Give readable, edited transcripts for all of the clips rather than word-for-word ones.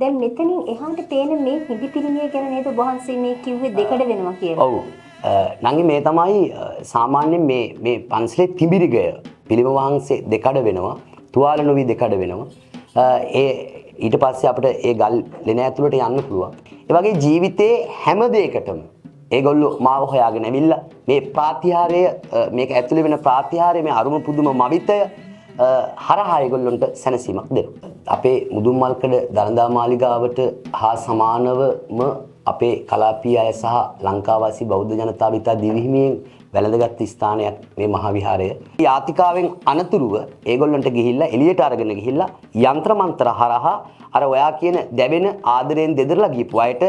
දැන් මෙතනින් එහාට පේන මේ හිඳි පිරිමිය ගැන නේද වහන්සේ මේ කිව්වේ දෙකඩ වෙනවා කියලා. ඔව්. නංගි මේ තමයි සාමාන්‍යයෙන් මේ පන්සලේ තිඹිරිගය පිළිම වහන්සේ දෙකඩ වෙනවා. තුවාල නොවි දෙකඩ වෙනවා. ඒ ඊට පස්සේ අපිට ඒ ගල් ලෙන ඇතුළට යන්න පුළුවන්. ඒ වගේ ජීවිතේ හැම දෙයකටම ඒගොල්ලෝ මාව හොයාගෙන ඇවිල්ලා මේ ප්‍රාතිහාර්ය මේක ඇතුළේ වෙන ප්‍රාතිහාර්ය මේ අරුම පුදුම මවිතය හරහා ඒගොල්ලන්ට සැනසීමක් දෙනවා. අපේ මුදුන්මල්කඩ දළදා මාලිගාවට හා සමානවම අපේ කලාපීය අය සහ ලංකාවාසී බෞද්ධ ජනතාව ඉතා දිවිහිමියෙන් වැළඳගත් ස්ථානයක් මේ මහා විහාරය. යාතිකාවෙන් අනතුරුව ඒගොල්ලන්ට ගිහිල්ලා එළියට අරගෙන ගිහිල්ලා යంత్ర මන්ත්‍ර හරහා අර ඔයා කියන දැවෙන ආදරයෙන් දෙදරලා ගියපු අයට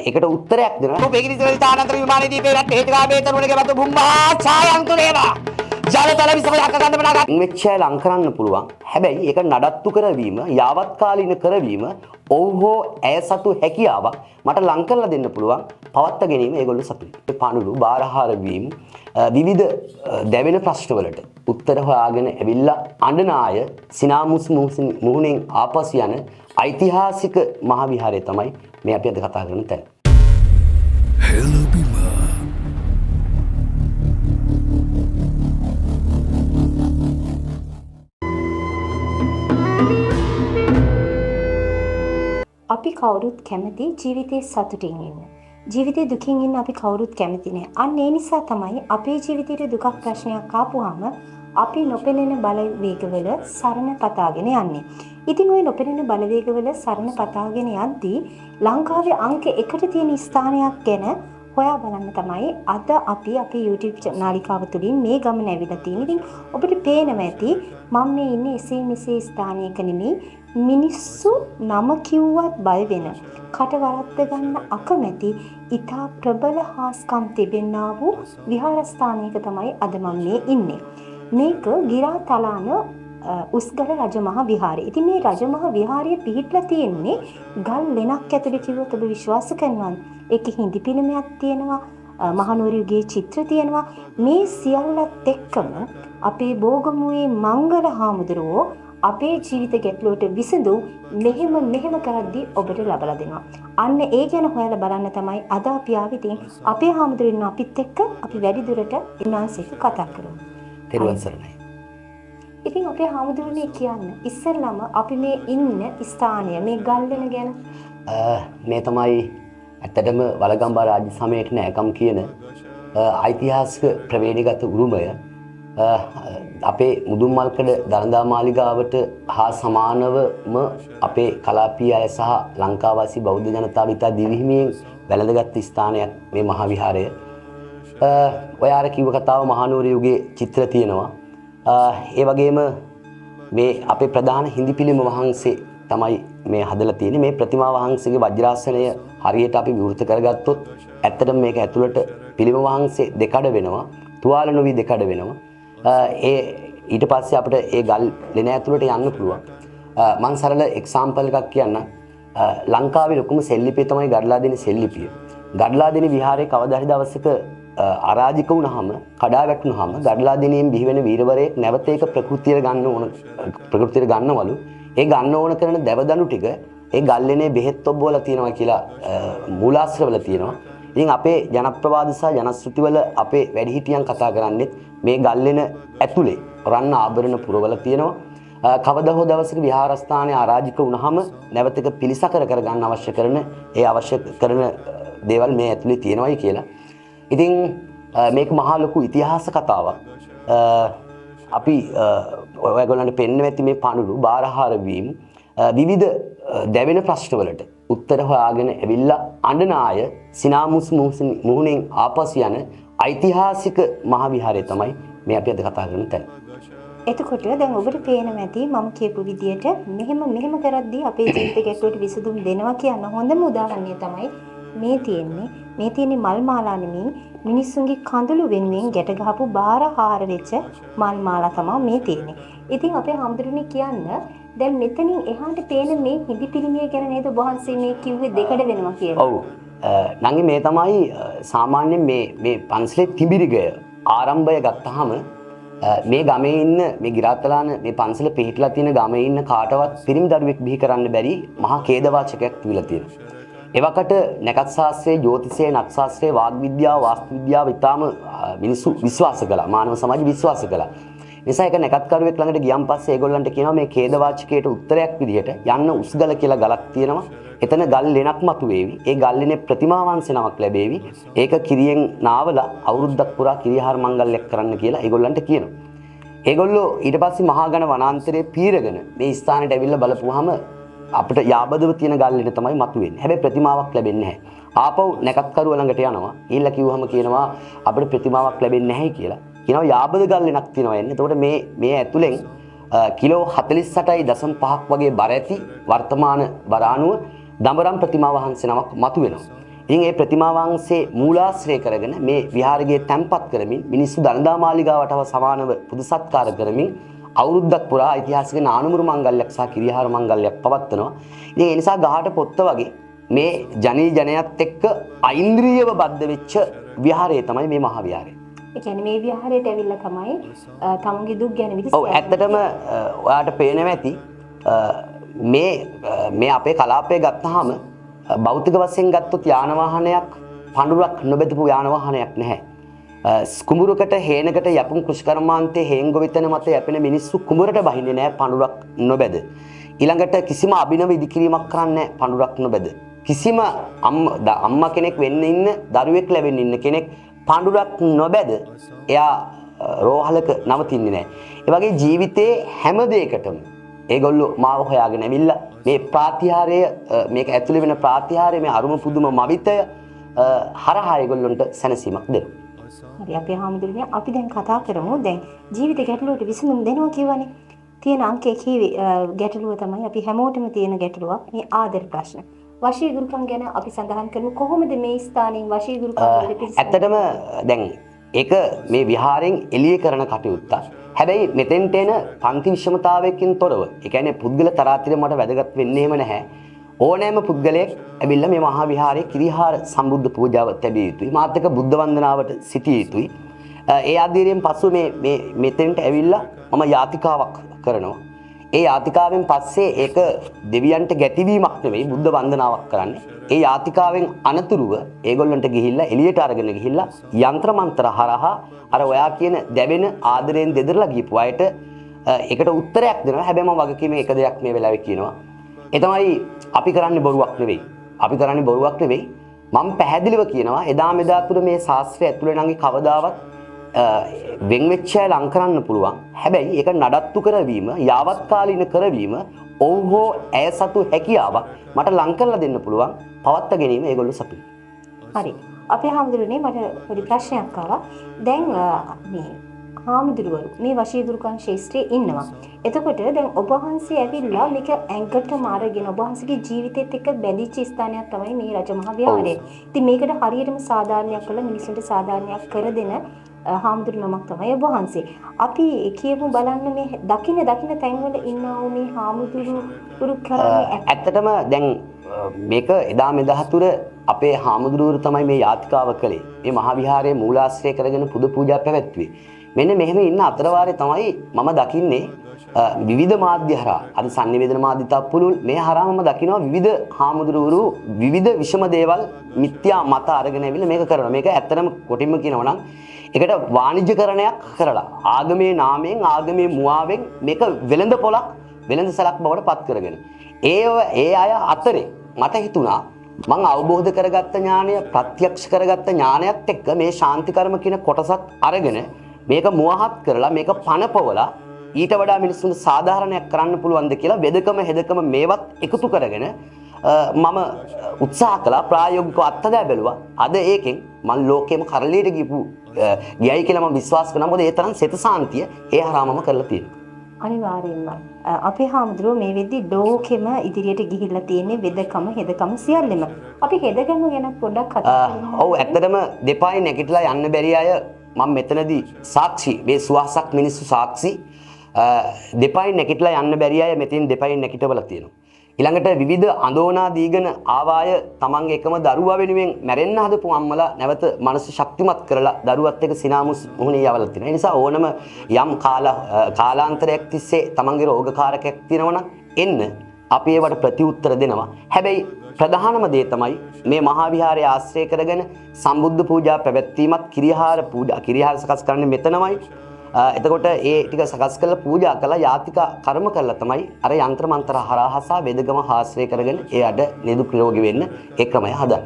ඒකට උත්තරයක් දෙනවා. මේකේ ඉතින් තානතර විමානයේ දීපේ රට හේතුකාවේ තරුණගේ වතු බුම්බා ඡායන්තුරේවා. ජලතල විසම යක ගන්න බලා ගන්න මෙච්චර ලං කරන්න පුළුවන්. හැබැයි ඒක නඩත්තු කරවීම, යාවත්කාලීන කරවීම, ඔව්හෝ ඇය සතු හැකියාවක් මට ලං කරලා දෙන්න පුළුවන්. පවත්ත ගැනීම ඒගොල්ලෝ සතුයි. පණුරු බාරහාර වීම විවිධ දැවෙන ප්‍රශ්නවලට උත්තර හොයාගෙන ඇවිල්ලා අඬන අය සිනාමුස් මුහුණෙන් ආපසු යන ඓතිහාසික මහා විහාරය තමයි මේ අපි අද කතා කරන තැන. අපි කවුරුත් කැමති ජීවිතේ සතුටින් ඉන්න. ජීවිතේ දුකින් ඉන්න අපි කවුරුත් කැමති නෑ. අන්න ඒ නිසා තමයි අපේ ජීවිතේට දුකක් ප්‍රශ්නයක් ආපුවාම අපි නොපෙනෙන බලවේගවල සරණ පතාගෙන යන්නේ. ඉතින් ওই නොපෙනෙන බලවේගවල සරණ පතාගෙන යද්දී ලංකාවේ අංක 1ට තියෙන ස්ථානයක් ගැන හොයා බලන්න තමයි අද අපි අපේ YouTube නාලිකාව තුළින් මේ ගමන ඇවිල්ලා තියෙන්නේ. ඉතින් ඔබට පේනවා ඇති මම මේ ඉන්නේ එසේ මෙසේ ස්ථානයක නෙමෙයි. මිනිස්සු නම කිව්වත් බය වෙන කට වරද්ද ගන්න අකමැති ඉතා ප්‍රබල හාස්කම් තිබෙන්නා වූ විහාරස්ථානයක තමයි අද මම මේ ඉන්නේ. මේක ගිරා තලාන උස්ගල රජමහා විහාරය. ඉතින් මේ රජමහා විහාරය පිහිටලා තියෙන්නේ ගල් ලෙනක් ඇතුලේ කිව්වොත් ඔබ විශ්වාස කරනවද? ඒකේ හිඳි පිළිමයක් තියෙනවා, මහනුවර යුගයේ චිත්‍ර තියෙනවා. මේ සියල්ලත් එක්කම අපේ බෝගමුවේ මංගල හාමුදුරුවෝ අපේ ජීවිත ගැටලුවට විසඳුම් මෙහෙම කරද්දී ඔබට ලබා දෙනවා. අන්න ඒ ගැන හොයලා බලන්න තමයි අද අපි ආවිතින් අපේ හාමුදුරුවෝ අපිත් එක්ක අපි වැඩි දුරට ඉන්නාන්සේක කතා කරමු. තෙරුවන් සරණයි. ඉතින් අපේ හාමුදුරුවනේ කියන්න ඉස්සෙල්ලාම අපි මේ ඉන්න ස්ථානය මේ ගල්ලෙන ගැන මේ තමයි ඇත්තටම වලගම්බා රාජ්‍ය සමයට නෑකම් කියන ඓතිහාසික ප්‍රවේණිගත උරුමය. අපේ මුදුන්මල්කඩ දළදා මාලිගාවට හා සමානවම අපේ කලාපීය අය සහ ලංකාවාසී බෞද්ධ ජනතාව ඉතා දිවිහිමියෙන් වැළඳගත් ස්ථානයක් මේ මහා විහාරය. ඔය අර කිව්ව කතාව මහනුවර යුගයේ චිත්‍ර තියෙනවා. ඒ වගේම මේ අපේ ප්‍රධාන හිඳි පිළිම වහන්සේ තමයි මේ හදලා තියෙන්නේ. මේ ප්‍රතිමා වහන්සේගේ වජ්‍රාසනය හරියට අපි විවෘත කරගත්තොත් ඇත්තටම මේක ඇතුළට පිළිම වහන්සේ දෙකඩ වෙනවා. තුවාල නොවි දෙකඩ වෙනවා. ඒ ඊට පස්සේ අපිට ඒ ගල් ලෙන ඇතුළට යන්න පුළුවන්. මම සරල එක්සැම්පල් එකක් කියන්න. ලංකාවේ ලොකුම සෙල්ලිපිය තමයි ගඩලාදෙණි සෙල්ලිපිය. ගඩලාදෙණි විහාරයේ කවදා හරි දවසක අරාජික වුණාම කඩා වැටුනහම ගඩලාදෙණියෙන් බිහි වෙන වීරවරයෙක් නැවත ඒක ප්‍රകൃතියට ගන්නවලු. ඒ ගන්න ඕන කරන දැවදණු ටික ඒ ගල්ලෙනේ බෙහෙත් ඔබවලා තියෙනවා කියලා මූලාශ්‍රවල තියෙනවා. ඉතින් අපේ ජනප්‍රවාද සහ ජනශ්‍රුතිවල අපේ වැඩිහිටියන් කතා කරන්නේ මේ ගල්ලෙන ඇතුලේ රන්න ආභරණ පුරවල තියෙනවා. කවදා හෝ දවසක විහාරස්ථානයේ අරාජික වුණාම නැවත එක පිළිසකර කරගන්න අවශ්‍ය කරන දේවල් මේ ඇතුලේ තියෙනවායි කියලා. ඉතින් මේක මහා ලොකු ඉතිහාස කතාවක්. අපි ඔයගොල්ලන්ට පෙන්වන්න ඇති මේ පණුරු බාරහාර වීම විවිධ දැවෙන ප්‍රශ්නවලට උත්තර හොයාගෙන ඇවිල්ලා අඬන අය සිනාමුස් මුහුණෙන් ආපසු යන ඓතිහාසික මහා විහාරය තමයි මේ අපි අද කතා කරන තැන. එතකොට දැන් ඔබට පේනවා ඇති මම කියපු විදියට මෙහෙම කරද්දී අපේ ජීවිත ගැටලුවට විසඳුම් දෙනවා කියන හොඳම උදාහරණය තමයි මේ තියෙන්නේ. මේ තියෙන්නේ මල් මාලා නෙමෙයි මිනිස්සුන්ගේ කඳුළු වෙනුවෙන් ගැට ගහපු බාරහාර වෙච්ච මල් මාලා තමයි මේ තියෙන්නේ. ඉතින් අපේ හාමුදුරනේ කියන්න දැන් මෙතනින් එහාට පේන මේ හිඳි පිළිමිය ගැන නේද වහන්සේ මේ කිව්වේ දෙකඩ වෙනවා කියලා. ඔව්. නංගි මේ තමයි සාමාන්‍යයෙන් මේ පන්සලේ තිඹිරිගය ආරම්භය ගත්තාම මේ ගමේ ඉන්න මේ ගිරාත්තලාන මේ පන්සල පිහිටලා තියෙන ගමේ ඉන්න කාටවත් පිරිමි දරුවෙක් බිහි කරන්න බැරි මහා ඛේදවාචකයක් තිබිලා තියෙනවා. එවකට නැකත් ශාස්ත්‍රයේ, ජ්‍යොතිෂයේ, නක් ශාස්ත්‍රයේ, වාග් විද්‍යාව, වාස්තු විද්‍යාව ඉතාම මිනිස්සු විශ්වාස කළා. මානව සමාජය විශ්වාස කළා. නිසා එක නැකත්කරුවෙක් ළඟට ගියන් පස්සේ ඒගොල්ලන්ට කියනවා මේ ඛේදවාචකයට උත්තරයක් විදිහට යන්න උස්ගල කියලා ගලක් තියෙනවා. එතන ගල් ලෙනක් මතුවේවි. ඒ ගල් ලෙනේ ප්‍රතිමා වංශ නමක් ලැබේවි. ඒක කිරියෙන් නාවලා අවුරුද්දක් පුරා කිරිහාර මංගල්‍යයක් කරන්න කියලා ඒගොල්ලන්ට කියනවා. ඒගොල්ලෝ ඊට පස්සේ මහා ඝන වනාන්තරයේ පීරගෙන මේ ස්ථානෙට ඇවිල්ලා බලපුවාම අපිට යාබදව තියෙන ගල් ලෙන තමයි මතුවෙන්නේ. හැබැයි ප්‍රතිමාවක් ලැබෙන්නේ නැහැ. ආපහු නැකත්කරුව ළඟට යනවා. ඊළඟ කිව්වහම කියනවා අපිට ප්‍රතිමාවක් ලැබෙන්නේ නැහැ කියලා. කියනවා යාබද ගල් ලෙනක් තියෙනවා එන්නේ. එතකොට මේ ඇතුලෙන් කිලෝ 48.5ක් වගේ බර ඇති වර්තමාන බර අණුව දඹරම් ප්‍රතිමා වහන්සේ නමක් මතුවෙනවා. ඉතින් මේ ප්‍රතිමා වහන්සේ මූලාශ්‍රය කරගෙන මේ විහාරයේ තැන්පත් කරමින් මිනිස්සු දළදා මාලිගාවටව සමානව පුද සත්කාර කරමින් අවුරුද්දක් පුරා ඓතිහාසික නානුමුරු මංගල්‍යයක් සහ කිරිහාර මංගල්‍යයක් පවත්වනවා. ඉතින් ඒ නිසා ගහට පොත්ත වගේ මේ ජනී ජනයත් එක්ක ඓන්ද්‍රියව බද්ධ වෙච්ච විහාරය තමයි මේ මහා විහාරය. ඒ කියන්නේ මේ විහාරයට ඇවිල්ලා තමයි තමුන්ගේ දුක් ගැන විදිහට ඔව් ඇත්තටම ඔයාලට පේනවා ඇති මේ අපේ කලාපය ගත්තාම භෞතික වශයෙන් ගත්තොත් යාන වාහනයක් පඳුරක් නොබෙදපු යාන වාහනයක් නැහැ. කුඹුරකට හේනකට යපුම් කෘෂිකර්මාන්තයේ හේන්ගොවිතන මත යැපෙන මිනිස්සු කුඹුරට බහින්නේ නැහැ පඳුරක් නොබෙද. ඊළඟට කිසිම අභිනව ඉදිකිරීමක් කරන්නේ නැහැ පඳුරක් නොබෙද. කිසිම අම්මා කෙනෙක් වෙන්න ඉන්න දරුවෙක් ලැබෙන්න ඉන්න කෙනෙක් පඳුරක් නොබැද එයා රෝහලක නවතින්නේ නැහැ. ඒ වගේ ජීවිතේ හැම දෙයකටම ඒගොල්ලෝ මාව හොයාගෙන ඇවිල්ලා මේ ප්‍රාතිහාර්ය මේක ඇතුළේ වෙන ප්‍රාතිහාර්ය මේ අරුම පුදුම මවිතය හරහා ඒගොල්ලොන්ට සැනසීමක් දෙනවා. හරි අපේ හාමුදුරනේ අපි දැන් කතා කරමු. දැන් ජීවිත ගැටලුවට විසඳුම් දෙනවා කියවනේ. තියෙන අංකයේ කීවේ ගැටලුව තමයි අපි හැමෝටම තියෙන ගැටලුවක් මේ ආදර ප්‍රශ්න. වශී ගුරුකම් ගැන අපි සඳහන් කරමු. කොහොමද මේ ස්ථානයෙන් වශී ගුරුකම් වලට පිළිසඳ? ඇත්තටම දැන් ඒක මේ විහාරයෙන් එළිය කරන කටයුත්තක්. හැබැයි මෙතෙන්ට එන පන්ති විෂමතාවයකින් තොරව. ඒ කියන්නේ පුද්ගල තරාතිර මට වැදගත් වෙන්නේම නැහැ. ඕනෑම පුද්ගලයෙක් ඇවිල්ලා මේ මහා විහාරයේ කිරිහාර සම්බුද්ධ පූජාව ලැබිය යුතුයි. මාත් එක්ක බුද්ධ වන්දනාවට සිටිය යුතුයි. ඒ ආදීරියෙන් පසු මේ මෙතෙන්ට ඇවිල්ලා මම යාතිකාවක් කරනවා. ඒ යාතිකාවෙන් පස්සේ ඒක දෙවියන්ට ගැතිවීමක් නෙවෙයි බුද්ධ වන්දනාවක් කරන්නේ. ඒ යාතිකාවෙන් අනතුරුව ඒගොල්ලන්ට ගිහිල්ලා එළියට අරගෙන ගිහිල්ලා යంత్ర මන්ත්‍ර හරහා අර ඔයා කියන දැවෙන ආදරයෙන් දෙදරලා ගිහපු අයට ඒකට උත්තරයක් දෙනවා. හැබැයි මම වගකීමේ එක දෙයක් මේ වෙලාවේ කියනවා. ඒ තමයි අපි කරන්නේ බොරුවක් නෙවෙයි. අපි කරන්නේ බොරුවක් නෙවෙයි. මම පැහැදිලිව කියනවා එදා මෙදා තුර මේ ශාස්ත්‍රය ඇතුළේ නම් කවදාවත් වෙන් වෙච්ච අය ලං කරන්න පුළුවන්. හැබැයි ඒක නඩත්තු කරවීම, යාවත්කාලීන කරවීම, ඔව් හෝ ඇය සතු හැකියාවක් මට ලං කරලා දෙන්න පුළුවන්. පවත්ත ගැනීම ඒගොල්ලෝ සතුයි. හරි. අපේ හාමුදුරනේ මට පොඩි ප්‍රශ්නයක් ආවා. දැන් මේ හාමුදුරුවරු මේ වශී ගුරුකම් ශාස්ත්‍රයේ ඉන්නවා. එතකොට දැන් ඔබ වහන්සේ ඇවිල්ලා මේක ඇඟටම අරගෙන ඔබ වහන්සේගේ ජීවිතේත් එක්ක බැඳිච්ච ස්ථානයක් තමයි මේ රජමහා විහාරය. ඉතින් මේකට හරියටම සාධාරණයක් කළා මිනිසුන්ට සාධාරණයක් කර දෙන හාමුදුරු නමක් තමයි ඔබ වහන්සේ. අපි කියමු බලන්න මේ දකින තැන්වල ඉන්නා වූ මේ හාමුදුරු කරන්නේ ඇත්තටම දැන් මේක එදා මෙදා තුර අපේ හාමුදුරුවරු තමයි මේ යාතිකාව කළේ. මේ මහා විහාරයේ මූලාශ්‍රය කරගෙන පුද පූජා පැවැත්වුවේ. මෙන්න මෙහෙම ඉන්න අතරවාරේ තමයි මම දකින්නේ විවිධ මාධ්‍ය හරහා අද sannivedana මාධ්‍යතා පුළුල් මේ හරහා මම දකිනවා විවිධ හාමුදුරුවරු විවිධ විෂම දේවල් මිත්‍යා මත අරගෙන ඇවිල්ලා මේක කරනවා. මේක ඇත්තටම කොටින්ම කියනවා නම් ඒකට වාණිජ්‍යකරණයක් කරලා ආගමේ නාමයෙන් ආගමේ මුවාවෙන් මේක වෙළඳ පොලක් වෙළඳ සලක් බවට පත් කරගෙන ඒ අය අතරේ මට හිතුණා මම අවබෝධ කරගත්ත ඥානය ප්‍රත්‍යක්ෂ කරගත්ත ඥානයත් එක්ක මේ ශාන්ති කර්ම කියන කොටසත් අරගෙන මේක මුවහත් කරලා මේක පනපවලා ඊට වඩා මිනිස්සුන්ට සාධාරණයක් කරන්න පුළුවන්ද කියලා වෙදකම හෙදකම මේවත් එකතු කරගෙන මම උත්සාහ කළා ප්‍රායෝගිකව අත්දැක බැලුවා. අද ඒකෙන් මම ලෝකෙම කරලියට ගියයි කියලා මම විශ්වාස කරනවා. මොකද ඒ තරම් සිත සාන්තිය ඒ හරහා මම කරලා තියෙනවා. අනිවාර්යෙන්ම අපේ හාමුදුරුවෝ මේ වෙද්දි ලෝකෙම ඉදිරියට ගිහිල්ලා තියෙන්නේ වෙදකම හෙදකම සියල්ලම. අපි හෙදකම ගැන පොඩ්ඩක් කතා කරමු. ඔව් ඇත්තටම දෙපායි නැගිටලා යන්න බැරි අය මම මෙතනදී සාක්ෂි මේ සුවහසක් මිනිස්සු සාක්ෂි දෙපායි නැගිටලා යන්න බැරි අය මෙතෙන් දෙපායි නැගිටවලා තියෙනවා. ඊළඟට විවිධ අඳෝනා දීගෙන ආවාය තමන්ගේ එකම දරුවා වෙනුවෙන් මැරෙන්න හදපු අම්මලා නැවත මනස ශක්තිමත් කරලා දරුවත් එක්ක සිනාමුස් මුහුණේ යවලා තියෙනවා. ඒ නිසා ඕනම යම් කාලාන්තරයක් තිස්සේ තමන්ගේ රෝගකාරකයක් තියෙනවා එන්න අපි ඒවට ප්‍රතිඋත්තර දෙනවා. හැබැයි ප්‍රධානම දේ තමයි මේ මහා විහාරය ආශ්‍රය කරගෙන සම්බුද්ධ පූජා පැවැත්වීමත් කිරියහාර සකස් කරන්නේ මෙතනමයි. එතකොට ඒ ටික සකස් කරලා පූජා කළා යාතිකා කර්ම කළා තමයි අර යంత్ర මන්ත්‍ර හරහා වේදගම ආශ්‍රය කරගෙන එයාට නිදුක් නිරෝගී වෙන්න ඒ ක්‍රමය හදන්න.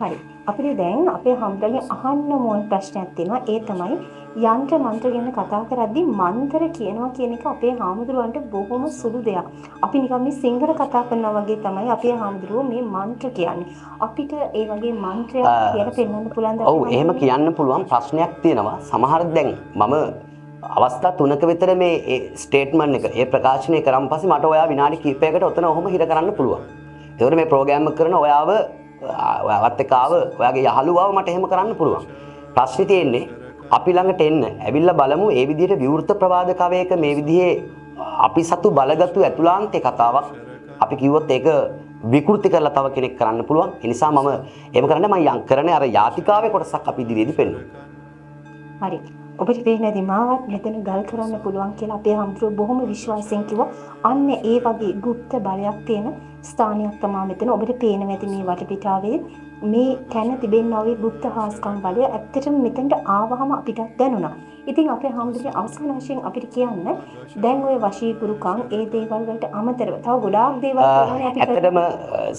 හරි. අපිට දැන් අපේ හැමදෙන්නේ අහන්න ඕන ප්‍රශ්නයක් තියෙනවා. ඒ තමයි යంత్ర මන්ත්‍ර ගැන කතා කරද්දී මන්ත්‍ර කියනවා කියන එක අපේ හාමුදුරුවන්ට බොහොම සුළු දෙයක්. අපි නිකන් මේ සිංහල කතා කරනවා වගේ තමයි අපේ හාමුදුරුවෝ මේ මන්ත්‍ර කියන්නේ. අපිට ඒ වගේ මන්ත්‍රයක් කියලා පෙන්වන්න පුළුවන් ද? ඔව් එහෙම කියන්න පුළුවන් ප්‍රශ්නයක් තියෙනවා. සමහර දැන් මම අවස්ථා 3ක විතර මේ ස්ටේට්මන්ට් එක ඒ ප්‍රකාශනය කරාන් පස්සේ මට ඔයා විනාඩි කිහිපයකට ඔතන ඔහොම හිර කරන්න පුළුවන්. ඒකට මේ ප්‍රෝග්‍රෑම් එක කරන ඔයාවත් එක්ක ඔයාගේ යහළුවාව මට එහෙම කරන්න පුළුවන්. ප්‍රශ්නේ තියෙන්නේ අපි ළඟට එන්න ඇවිල්ලා බලමු ඒ විදිහට විවෘත ප්‍රවාද කවයක මේ විදිහේ අපි සතු බලගත්ු ඇතුළාන්තේ කතාවක් අපි කිව්වොත් ඒක විකෘති කරලා තව කෙනෙක් කරන්න පුළුවන්. ඒ නිසා මම එහෙම කරන්නේ මම කරන්නේ අර යාතිකාවේ කොටසක් අපි ඉදිරියේදී පෙන්වනවා. හරි. ඔබට පේනදී මාවත් මෙතන ගල් කරන්න පුළුවන් කියලා අපේ හාමුදුරුවෝ බොහොම විශ්වාසයෙන් කිව්වා. අන්න ඒ වගේ গুপ্ত බලයක් තියෙන ස්ථානයක් තමයි මෙතන. ඔබට පේන ඇති මේ වටපිටාවේ මේ තැන තිබෙනා වූ බුද්ධ හාස්කම් බලය ඇත්තටම මෙතනට ආවහම අපිට දැනුණා. ඉතින් අපේ හාමුදුරුවෝ අවසාන වශයෙන් අපිට කියන්න දැන් ওই වශී ගුරුකම් ඒ දේවල් වලට අමතරව තව ගොඩාක් දේවල් කරනවා අපි. ඇත්තටම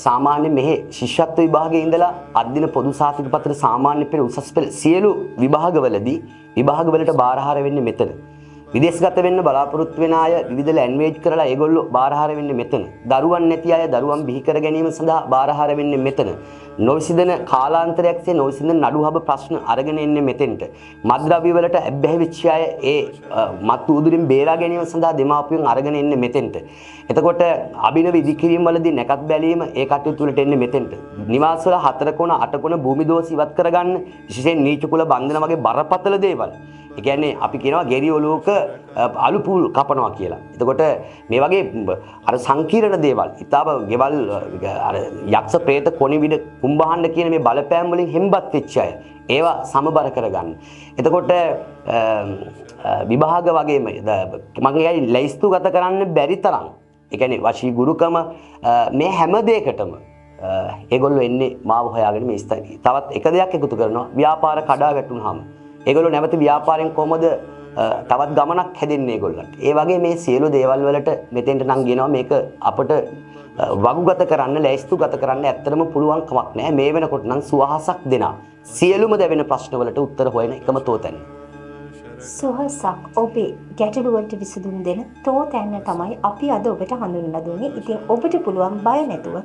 සාමාන්‍ය මෙහි ශිෂ්‍යත්ව විභාගයේ ඉඳලා අද්දින පොදු සාතික පත්‍ර සාමාන්‍ය පෙළ උසස් පෙළ සියලු විභාගවලදී විභාගවලට බාරහාර වෙන්නේ මෙතන. විදේශගත වෙන්න බලාපොරොත්තු වෙන අය විවිධ ලැන්ග්වේජ් කරලා ඒගොල්ලෝ බාරහාර වෙන්නේ මෙතන. දරුවන් නැති අය දරුවන් බිහි කර ගැනීම සඳහා බාරහාර වෙන්නේ මෙතන. නොවිසඳන කාලාන්තරයක්සේ නොවිසඳන නඩුහබ ප්‍රශ්න අරගෙන එන්නේ මෙතෙන්ට. මත්ද්‍රව්‍ය වලට ඇබ්බැහි වෙච්ච අය ඒ මත් උදුරින් බේරා ගැනීම සඳහා දෙමාපියන් අරගෙන එන්නේ මෙතෙන්ට. එතකොට අභිනව ඉදිකිරීම වලදී නැකත් බැලීම ඒ කටයුතු වලට එන්නේ මෙතෙන්ට. නිවාස වල 4 කොන 8 කොන භූමි දෝෂ ඉවත් කරගන්න විශේෂයෙන් නීච කුල බන්ධන වගේ බරපතල දේවල්. ඒ කියන්නේ අපි කියනවා ගෙරි ඔලුවක අලු පූල් කපනවා කියලා. එතකොට මේ වගේ අර සංකීර්ණ දේවල්, ඊටාව ගෙවල් අර යක්ෂ ප්‍රේත කොණිවිඩ කුම්භාණ්ඩ කියන මේ බලපෑම් වලින් හෙම්බත් වෙච්ච අය ඒවා සමබර කරගන්න. එතකොට විභාග වගේම මගේ ලැයිස්තු ගත කරන්න බැරි තරම් ඒ කියන්නේ වශී ගුරුකම මේ හැම දෙයකටම ඒගොල්ලෝ එන්නේ මාව හොයාගෙන මේ ස්ථානයේ. තවත් එක දෙයක් එකතු කරනවා ව්‍යාපාර කඩා වැටුනහම ඒගොල්ලෝ නැවත ව්‍යාපාරයෙන් කොහමද තවත් ගමනක් හැදෙන්නේ ඒගොල්ලන්ට. ඒ වගේ මේ සියලු දේවල් වලට මෙතෙන්ට නම් කියනවා මේක අපට වගුගත කරන්න ලැයිස්තුගත කරන්න ඇත්තටම පුළුවන් කමක් නැහැ. මේ වෙනකොට නම් සුවහසක් දෙනා සියලුම දැවෙන ප්‍රශ්න වලට උත්තර හොයන එකම තෝතැන්න. සුවහසක් ඔබේ ගැටලු වලට විසඳුම් දෙන තෝතැන්න තමයි අපි අද ඔබට හඳුන්වලා දුන්නේ. ඉතින් ඔබට පුළුවන් බය නැතුව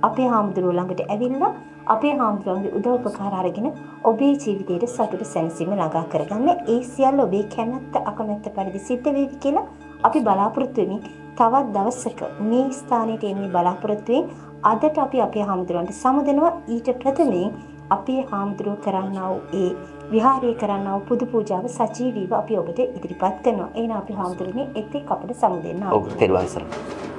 අපේ හාමුදුරුවෝ ළඟට ඇවිල්ලා අපේ හාමුදුරුවන්ගේ උදව් උපකාර අරගෙන ඔබේ ජීවිතයේ සතුට සැනසීම ළඟා කරගන්න. ඒ සියල්ල ඔබේ කැමැත්ත අකමැත්ත පරිදි සිද්ධ වේවි කියලා අපි බලාපොරොත්තු වෙමින් තවත් දවසක මේ ස්ථානයට එන්නේ බලාපොරොත්තු වෙමින් අදට අපි අපේ හාමුදුරුවන්ට සමුදෙනවා. ඊට ප්‍රථමයෙන් අපේ හාමුදුරුවෝ කරන්නා වූ ඒ විහාරය කරන්නා වූ පුදු පූජාව සජීවීව අපි ඔබට ඉදිරිපත් කරනවා. එහෙනම් අපි හාමුදුරුවනේ එතෙක් අපිට සමුදෙන්න. ඔව් තෙරුවන් සරණයි.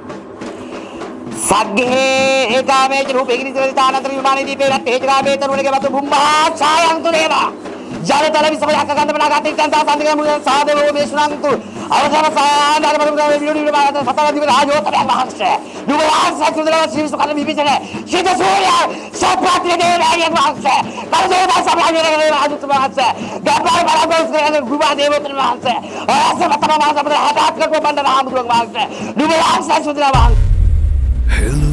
සග්ගේ ඒකාමේ රූපේ ගිරිසවල තානතර විමානයේ දීපේ රත් හේජරාමේ තරුණගේ වතු බුම්බා ඡායන්තු දේවා ජලතල විසමයක් ගන්ධ බණගත ඉක්කන් සාසන්දික මුල සාදවෝ මේසුනන්තු අවසර සාන්දාර මරුගා විදුලි මාත සතරදිව රාජෝත්තර මහන්සේ නුවාස සුදලා ශ්‍රී සුකල විපිසන ශීත සූර්ය සප්‍රාත්‍ය දේවයන් වහන්සේ කරදේව සභාවේ රාජුත් මහන්සේ ගබ්බාර බලගොස් ගුබා දේවෝත්තර මහන්සේ ආසමතම මාසපද හදාත් කරපු බණ්ඩ රාමුදුන් වහන්සේ නුවාස සුදලා වහන්සේ Hello.